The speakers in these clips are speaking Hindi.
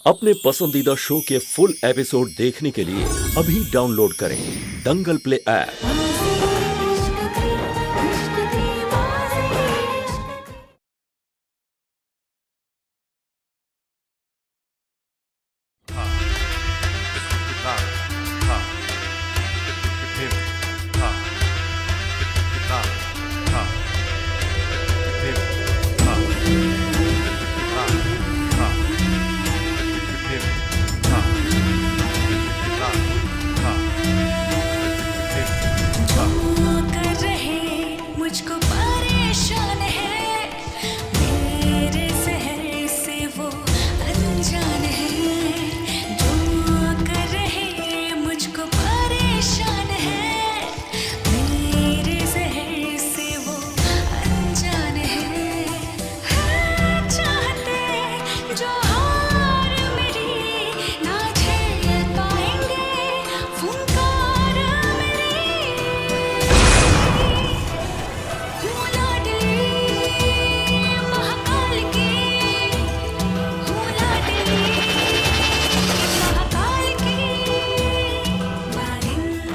अपने पसंदीदा शो के फुल एपिसोड देखने के लिए अभी डाउनलोड करें दंगल प्ले ऐप।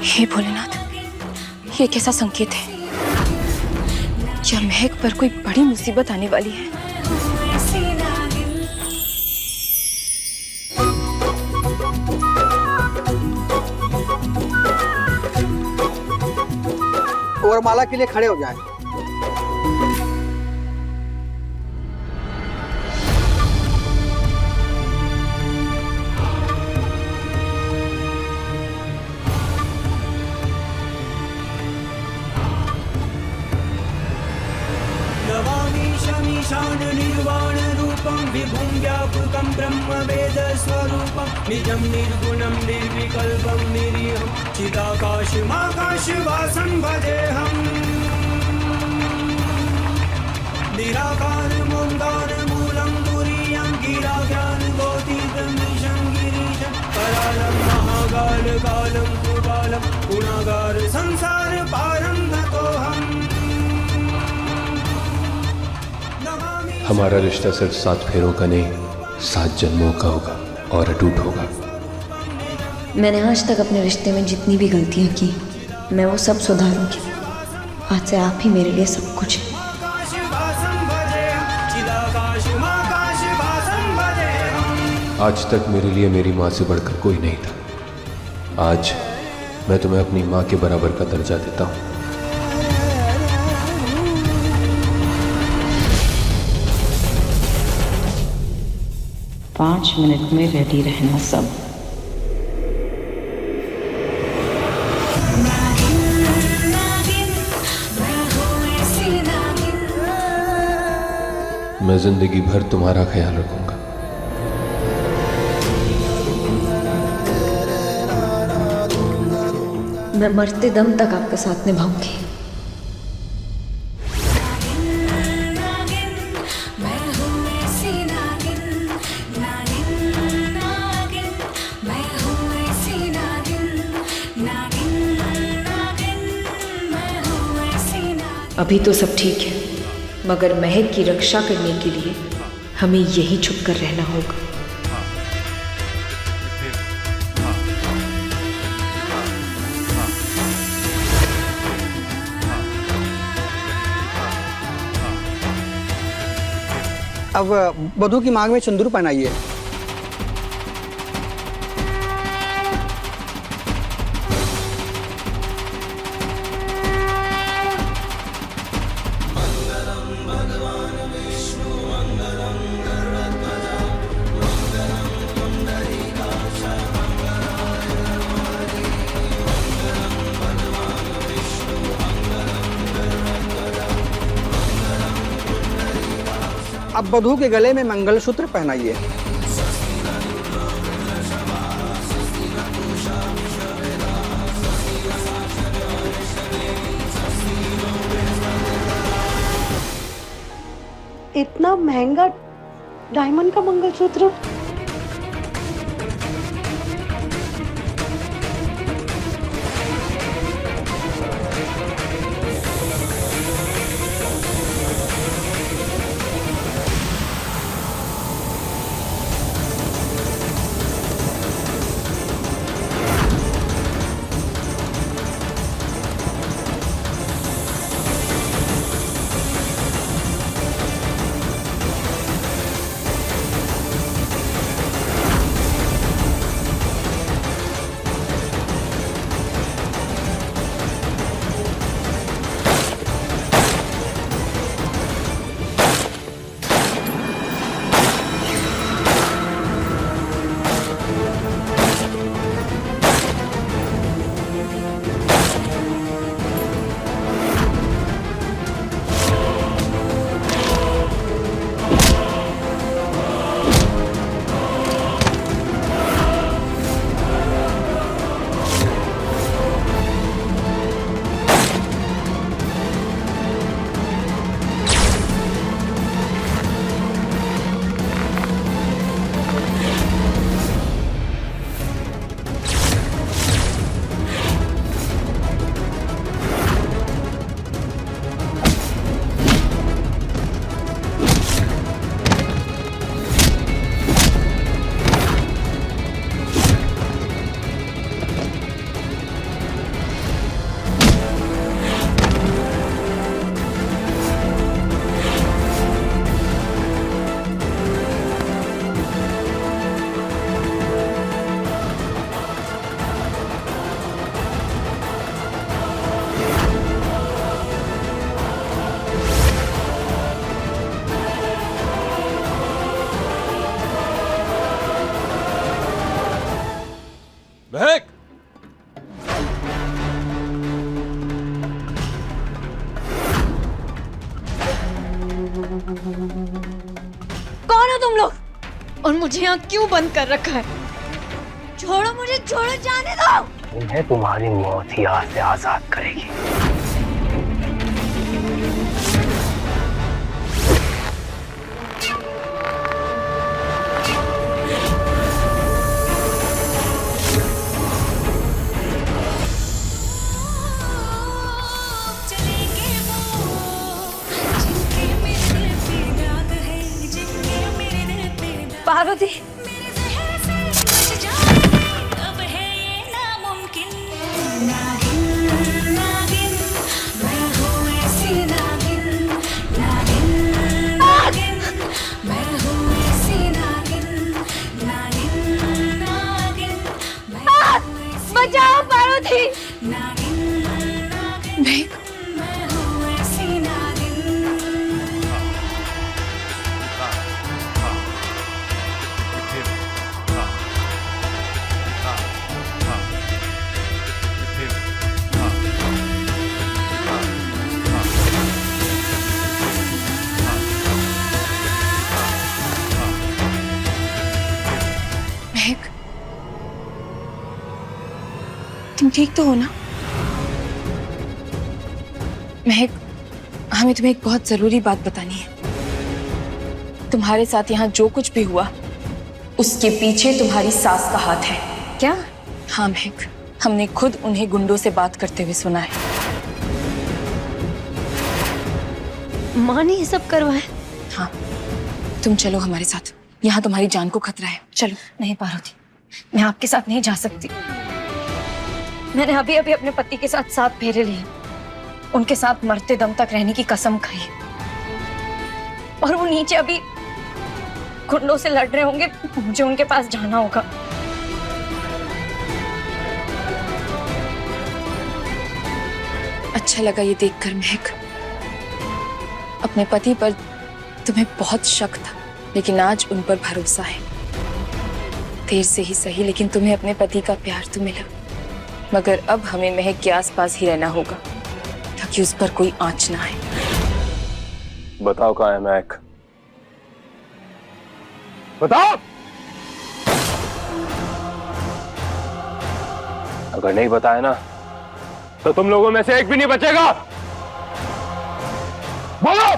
हे भोलेनाथ, ये कैसा संकेत है? क्या महक पर कोई बड़ी मुसीबत आने वाली है? वरमाला के लिए खड़े हो जाएं। ईशान निर्वाण रूपं विभुं व्यापकं ब्रह्म वेद स्वरूपं निजं निर्गुणं निर्विकल्पं निरीहं चिदाकाशमाकाशवासं भजेऽहम् निराकारमोङ्कारमूलं तुरीयं गिराज्ञानगोतीतमीशं गिरीशं करालं महाकालकालं कुकालं गुणागार संसार पारं गतोऽहम्। हमारा रिश्ता सिर्फ 7 फेरों का नहीं 7 जन्मों का होगा और अटूट होगा। मैंने आज तक अपने रिश्ते में जितनी भी गलतियां की मैं वो सब सुधारूंगी। आज से आप ही मेरे लिए सब कुछ है। आज तक मेरे लिए मेरी माँ से बढ़कर कोई नहीं था। आज मैं तुम्हें अपनी माँ के बराबर का दर्जा देता हूँ। पाँच मिनट में रेडी रहना सब। मैं जिंदगी भर तुम्हारा ख्याल रखूंगा। मैं मरते दम तक आपके साथ निभाऊंगी। अभी तो सब ठीक है, मगर महक की रक्षा करने के लिए हमें यही छुप कर रहना होगा। अब वधू की मांग में सिंदूर पहनाइए। अब वधू के गले में मंगलसूत्र पहनाइए। इतना महंगा डायमंड का मंगलसूत्र? महक! कौन हो तुम लोग और मुझे यहाँ क्यों बंद कर रखा है? छोड़ो मुझे, छोड़ो, जाने दो। तुम्हें तुम्हारी मौत ही आज से आजाद करेगी। पार्वती, बचाओ पार्वती। महक, महक, तुम ठीक तो हो ना? महक, हमें तुम्हें एक बहुत जरूरी बात बतानी है। तुम्हारे साथ यहाँ जो कुछ भी हुआ उसके पीछे तुम्हारी सास का हाथ है। क्या? हाँ महक, हमने खुद उन्हें गुंडों से बात करते हुए सुना है। माँ ने ये सब करवाया? हाँ, तुम चलो हमारे साथ, यहाँ तुम्हारी जान को खतरा है। चलो। नहीं पार्वती, मैं आपके साथ नहीं जा सकती। मैंने अभी अभी अपने पति के साथ 7 फेरे लिए, उनके साथ मरते दम तक रहने की कसम खाई, और वो नीचे अभी गुंडों से लड़ रहे होंगे। मुझे उनके पास जाना होगा। अच्छा लगा ये देखकर महक। अपने पति पर तुम्हें बहुत शक था, लेकिन आज उन पर भरोसा है। देर से ही सही, लेकिन तुम्हें अपने पति का प्यार तो मिला। मगर अब हमें महक के आसपास ही रहना होगा ताकि उस पर कोई आंच ना आए। बताओ कहाँ है महक? बताओ! अगर नहीं बताया ना तो तुम लोगों में से एक भी नहीं बचेगा। बोलो!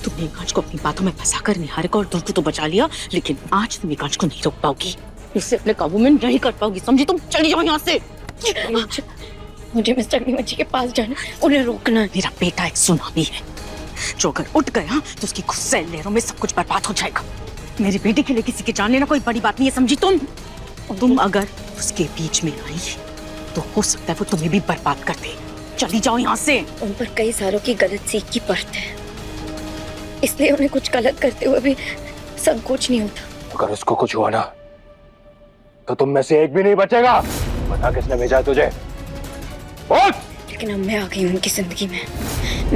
तुमने कांच को अपनी बातों में फंसाकर निहारिका और तुमको तो बचा लिया, लेकिन आज तुम कांच को नहीं रोक पाओगी, इसे अपने काबू में नहीं कर पाओगी, समझी? तुम चली जाओ यहाँ से। मुझे मिस्टर नीमची के पास जाना, उन्हें रोकना। मेरा बेटा एक सुनामी है, जो अगर उठ गया तो उसकी गुस्से लहरों में सब कुछ बर्बाद हो जाएगा। मेरी बेटी के लिए किसी की जान लेना कोई बड़ी बात नहीं है, समझी? तुम अगर उसके बीच में आई तो हो सकता है वो तुम्हें भी बर्बाद कर दे। चली जाओ यहाँ से। उन पर कई सालों की गलत सीख की परत है, इसलिए उन्हें कुछ गलत करते हुए भी संकोच नहीं होता। अगर उसको कुछ हुआ ना तो तुम में से एक भी नहीं बचेगा। बता किसने भेजा है तुझे? बोल! लेकिन अब मैं आ गई हूँ उनकी जिंदगी में,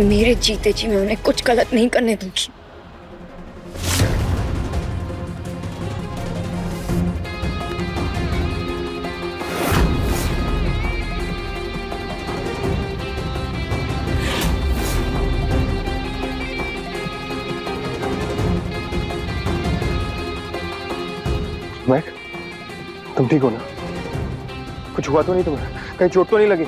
मेरे जीते जी मैं उन्हें कुछ गलत नहीं करने दूंगी। महक, तुम ठीक हो ना? कुछ हुआ तो नहीं तुम्हें? कहीं चोट तो नहीं लगी?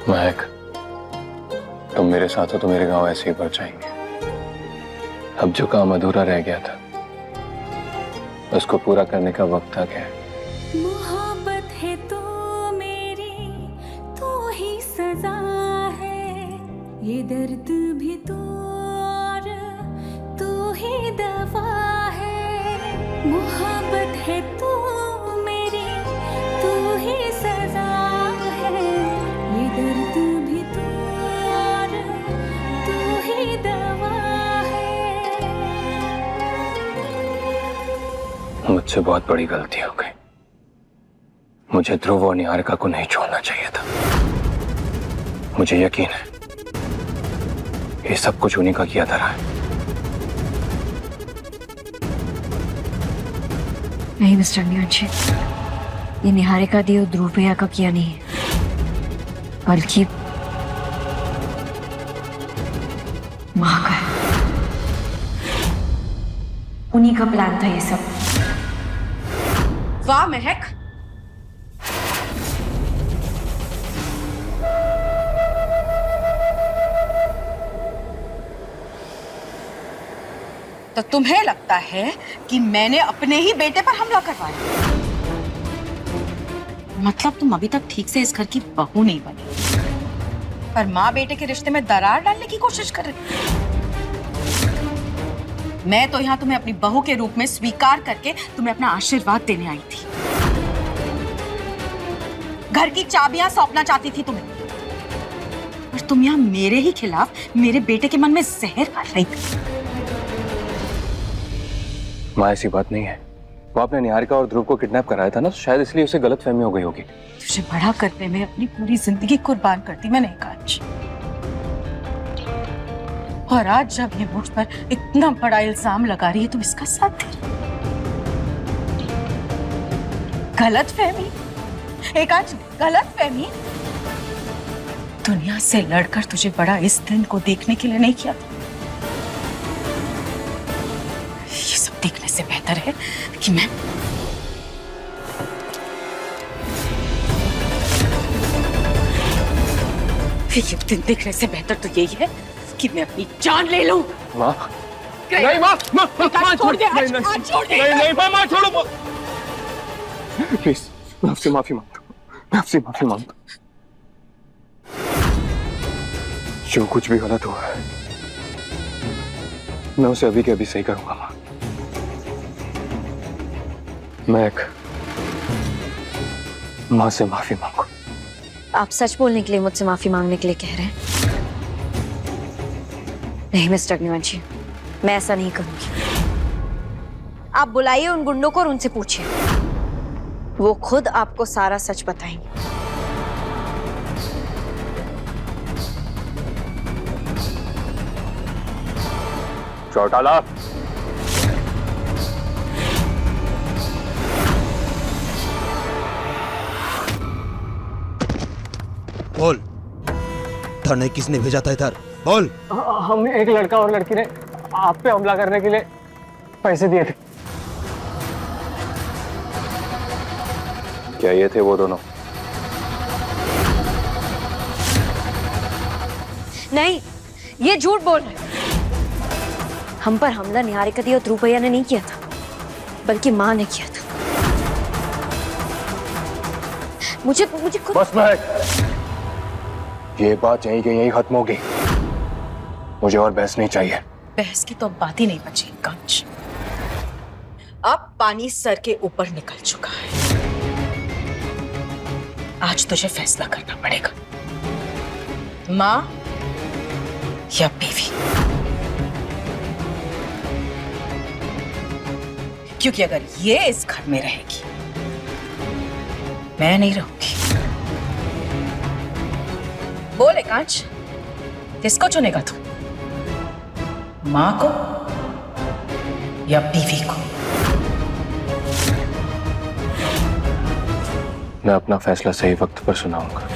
महक, तुम मेरे साथ हो तो मेरे गांव ऐसे ही बढ़ जाएंगे। अब जो काम अधूरा रह गया था उसको पूरा करने का वक्त आ गया है। मोहब्बत है तो मेरी, तू दर्द भी तू और तू ही दवा है, मोहब्बत है तू मेरी, तू ही सजा है। ये दर्द भी तू और तू ही दवा है। मुझसे बहुत बड़ी गलती हो गई। मुझे ध्रुव और निहारिका को नहीं छोड़ना चाहिए था। मुझे यकीन है ये सब कुछ उन्हीं का किया धरा है। नहीं मिस्टर न्यूची, ये निहारिका दी और ध्रुव भैया का किया नहीं है, बल्कि माँ का है। उन्हीं का प्लान था ये सब। वाह महक, तो तुम्हें लगता है कि मैंने अपने ही बेटे पर हमला करवाया? मतलब तुम अभी तक ठीक से इस घर की बहू नहीं बनी, पर माँ बेटे के रिश्ते में दरार डालने की कोशिश कर रही। मैं तो यहाँ तुम्हें अपनी बहू के रूप में स्वीकार करके तुम्हें अपना आशीर्वाद देने आई थी। घर की चाबियां सौंपना चाहती थी तुम्हें, और तुम यहाँ मेरे ही खिलाफ मेरे बेटे के मन में जहर भर रही थी। माँ ऐसी बात नहीं है। वो आपने निहारिका और ध्रुव को किडनैप कराया था ना, तो शायद इसलिए उसे गलतफहमी हो गई होगी। तुझे बड़ा करने में अपनी पूरी जिंदगी कुर्बान करती मैंने कांच, और आज जब ये मुझ पर इतना बड़ा इल्जाम लगा रही है तुम इसका साथ दे रही। गलतफहमी? एक आज गलतफहमी? दुनिया से लड़कर तुझे बड़ा इस दिन को देखने के लिए नहीं किया था। ये सब देखने से बेहतर है कि मैं ये दिन देखने से बेहतर तो यही है कि मैं अपनी जान ले लूं। माँ नहीं, माँ छोड़ दे, आज छोड़ दे। नहीं माँ छोड़ो प्लीज। मैं आपसे माफी मांगता हूँ, मैं आपसे माफी मांगता हूँ। जो कुछ भी गलत हुआ है मैं उसे अभी के अभी सही करूंगा माँ। मैं माँ से माफी मांगू। आप सच बोलने के लिए मुझसे माफी मांगने के लिए कह रहे हैं? नहीं मिस्टर अग्निवंशी, मैं ऐसा नहीं करूंगी। आप बुलाइए उन गुंडों को और उनसे पूछिए, वो खुद आपको सारा सच बताएंगे। चौटाला, बोल, थाने किसने भेजा था इधर? बोल। हम एक लड़का और लड़की ने आप पे हमला करने के लिए पैसे दिए थे। क्या ये थे वो दोनों? नहीं, ये झूठ बोल रहे हैं। हम पर हमला निहारिका दी और ध्रुव भैया ने नहीं किया था, बल्कि माँ ने किया था। मुझे खुद... बस महक, ये बात यहीं के यहीं खत्म होगी। मुझे और बहस नहीं चाहिए। बहस की तो अब बात ही नहीं बची कांच। अब पानी सर के ऊपर निकल चुका है। आज तुझे फैसला करना पड़ेगा, माँ या बीवी। क्योंकि अगर ये इस घर में रहेगी, मैं नहीं रहूंगी। बोले कांच, किसको चुनेगा तू, माँ को या बीवी को? मैं अपना फैसला सही वक्त पर सुनाऊंगा।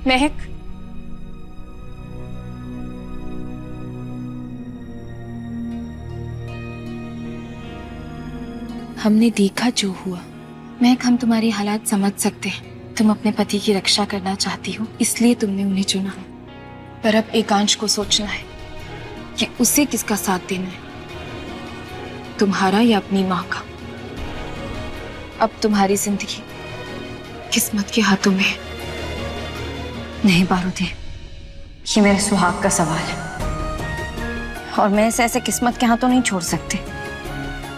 महक, हमने देखा जो हुआ। महक, हम तुम्हारी हालात समझ सकते हैं। तुम अपने पति की रक्षा करना चाहती हो, इसलिए तुमने उन्हें चुना। पर अब एकांश को सोचना है कि उसे किसका साथ देना है, तुम्हारा या अपनी माँ का। अब तुम्हारी जिंदगी किस्मत के हाथों में है। नहीं बारूदी, ये मेरे सुहाग का सवाल है और मैं इसे ऐसे किस्मत के हाथों नहीं छोड़ सकती।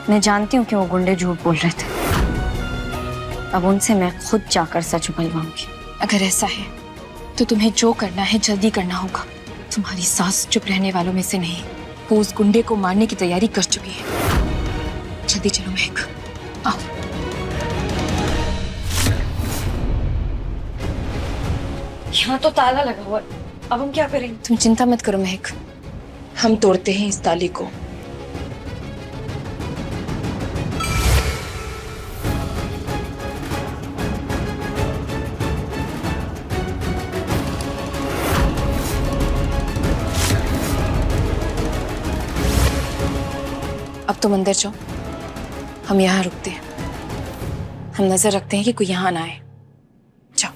मैं जानती हूँ कि वो गुंडे झूठ बोल रहे थे। अब उनसे मैं खुद जाकर सच उगलवाऊंगी। अगर ऐसा है तो तुम्हें जो करना है जल्दी करना होगा। तुम्हारी सास चुप रहने वालों में से नहीं, वो उस गुंडे को मारने की तैयारी कर चुकी है। जल्दी चलो महक, आओ। यहाँ तो ताला लगा हुआ है, अब हम क्या करेंगे? तुम चिंता मत करो महक, हम तोड़ते हैं इस ताले को। अब तुम अंदर जाओ, हम यहाँ रुकते हैं। हम नजर रखते हैं कि कोई यहाँ ना आए। जाओ।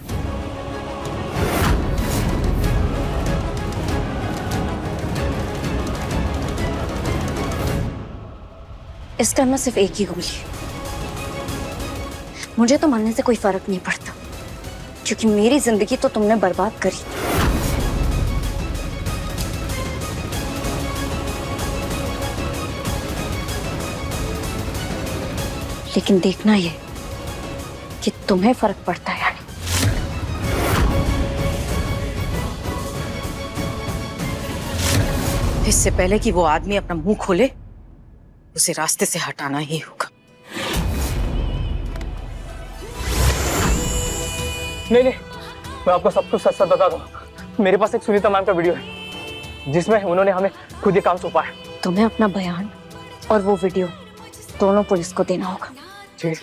इस टाइम में सिर्फ एक ही गोली। मुझे तो मरने से कोई फर्क नहीं पड़ता, क्योंकि मेरी जिंदगी तो तुमने बर्बाद करी। लेकिन देखना ये कि तुम्हें फर्क पड़ता है या नहीं। इससे पहले कि वो आदमी अपना मुंह खोले, उसे रास्ते से हटाना ही होगा। नहीं, मैं आपको सब कुछ सच सच बता दूं। मेरे पास एक सुनीता मैम का वीडियो है जिसमें उन्होंने हमें खुद ये काम सौंपा है। तुम्हें अपना बयान और वो वीडियो दोनों पुलिस को देना होगा। ठीक।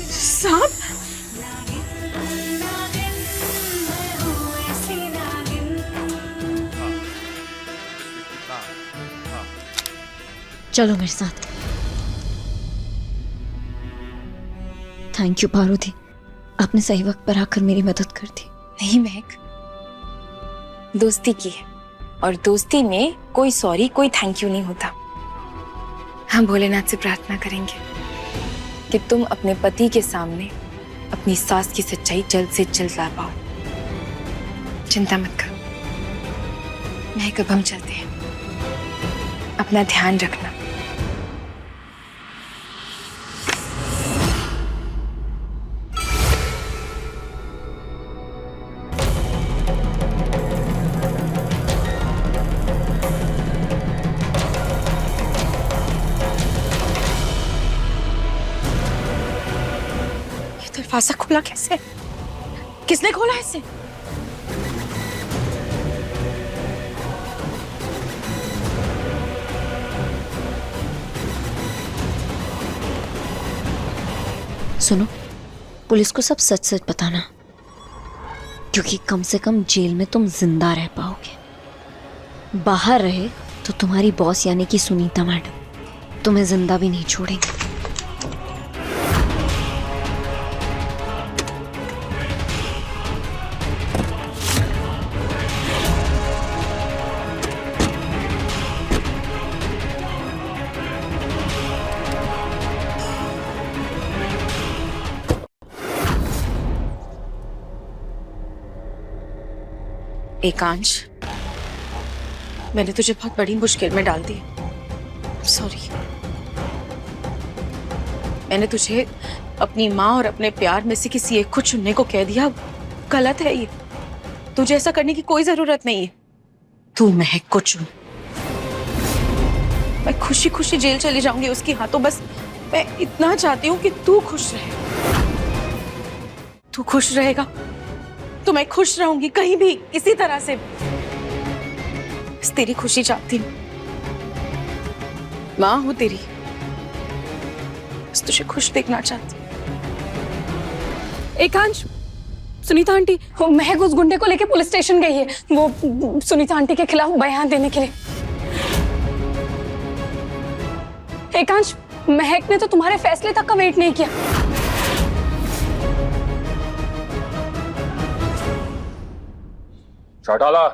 साहब, चलो मेरे साथ। थैंक यू पारूदी, आपने सही वक्त पर आकर मेरी मदद कर दी। नहीं महक, दोस्ती की है और दोस्ती में कोई सॉरी, कोई थैंक यू नहीं होता। हम भोलेनाथ से प्रार्थना करेंगे कि तुम अपने पति के सामने अपनी सास की सच्चाई जल्द से जल्द ला पाओ। चिंता मत करो महक, अब हम चलते हैं। अपना ध्यान रखना। दरवाजा खुला कैसे? किसने खोला इसे? सुनो, पुलिस को सब सच सच बताना, क्योंकि कम से कम जेल में तुम जिंदा रह पाओगे। बाहर रहे तो तुम्हारी बॉस यानी कि सुनीता मैडम तुम्हें जिंदा भी नहीं छोड़ेंगे। एकांश, मैंने तुझे बहुत बड़ी मुश्किल में डाल दी। सॉरी। मैंने तुझे अपनी माँ और अपने प्यार में से किसी एक को चुनने को कह दिया। गलत है ये। तुझे ऐसा करने की कोई जरूरत नहीं है। तू महक को चुन। मैं खुशी खुशी जेल चली जाऊंगी उसके हाथों। बस मैं इतना चाहती हूँ कि तू खुश रहे। तू खुश रहेगा तो मैं खुश रहूंगी, कहीं भी किसी तरह से। बस तेरी खुशी चाहती हूँ। माँ हूं तेरी, बस तुझे खुश देखना चाहती हूँ। एकांश, सुनीता आंटी, महक उस गुंडे को लेके पुलिस स्टेशन गई है। वो सुनीता आंटी के खिलाफ बयान देने के लिए। एकांश, महक ने तो तुम्हारे फैसले तक का वेट नहीं किया। चौटाला